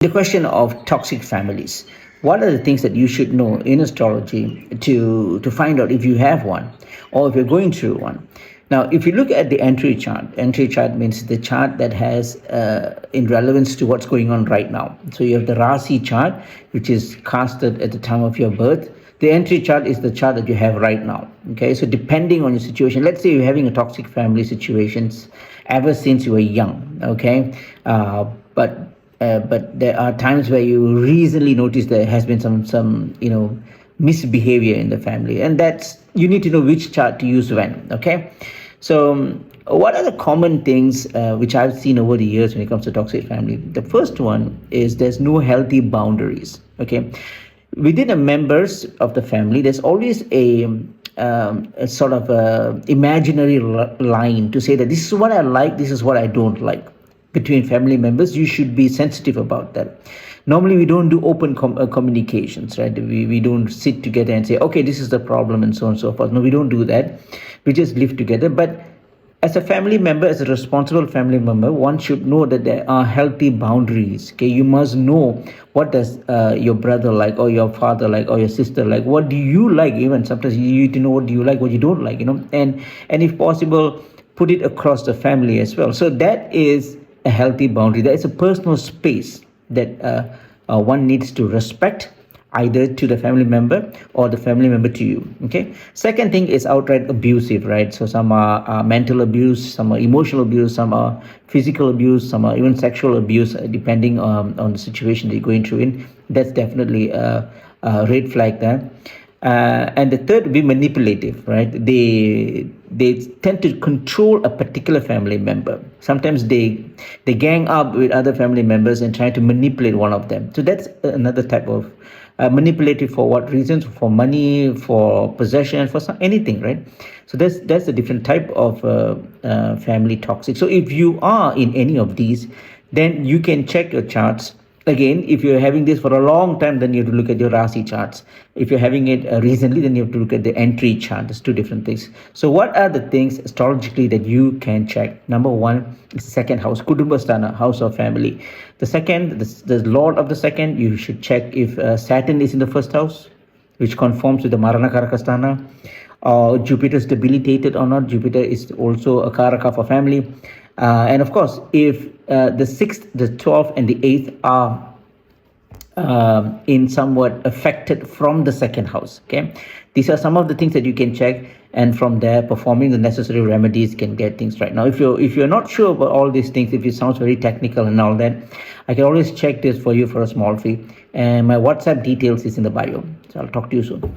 The question of toxic families. What are the things that you should know in astrology to find out if you have one or if you're going through one? Now, if you look at the entry chart means the chart that has in relevance to what's going on right now. So you have the Rasi chart, which is casted at the time of your birth. The entry chart is the chart that you have right now. Okay, so depending on your situation, let's say you're having a toxic family situations ever since you were young. Okay, but there are times where you recently notice there has been some misbehavior in the family, and that's you need to know which chart to use when. Okay, so what are the common things which I've seen over the years when it comes to toxic family? The first one is there's no healthy boundaries. Okay, within the members of the family, there's always a sort of imaginary line to say that this is what I like, this is what I don't like. Between family members, you should be sensitive about that. Normally we don't do open communications, right? We don't sit together and say, okay, this is the problem and so on and so forth. No, we don't do that. We just live together. But as a family member, as a responsible family member, one should know that there are healthy boundaries. Okay, you must know what does your brother like, or your father like, or your sister like. What do you like? Even sometimes you need to know what do you like, what you don't like. And if possible, put it across the family as well. So that is a healthy boundary. There is a personal space that one needs to respect, either to the family member or the family member to you. Okay. Second thing is outright abusive, right? So some are mental abuse, some are emotional abuse, some are physical abuse, some are even sexual abuse, depending on the situation that you're going through in. That's definitely a red flag there. And the third would be manipulative, right? They tend to control a particular family member. Sometimes they gang up with other family members and try to manipulate one of them. So that's another type of manipulative. For what reasons? For money, for possession, for anything, right? So that's a different type of family toxic. So if you are in any of these, then you can check your charts. Again, if you're having this for a long time, then you have to look at your Rasi charts. If you're having it recently, then you have to look at the entry chart. There's two different things. So what are the things astrologically that you can check? Number one is the second house, Kudumbasthana, house of family. The second, the lord of the second, you should check if Saturn is in the first house, which conforms with the Marana Karakasthana. Jupiter is debilitated or not. Jupiter is also a Karaka for family. And of course, if the 6th, the 12th, and the 8th are in somewhat affected from the second house. Okay, these are some of the things that you can check, and from there, performing the necessary remedies can get things right. Now, if you're not sure about all these things, if it sounds very technical and all that, I can always check this for you for a small fee. And my WhatsApp details is in the bio. So I'll talk to you soon.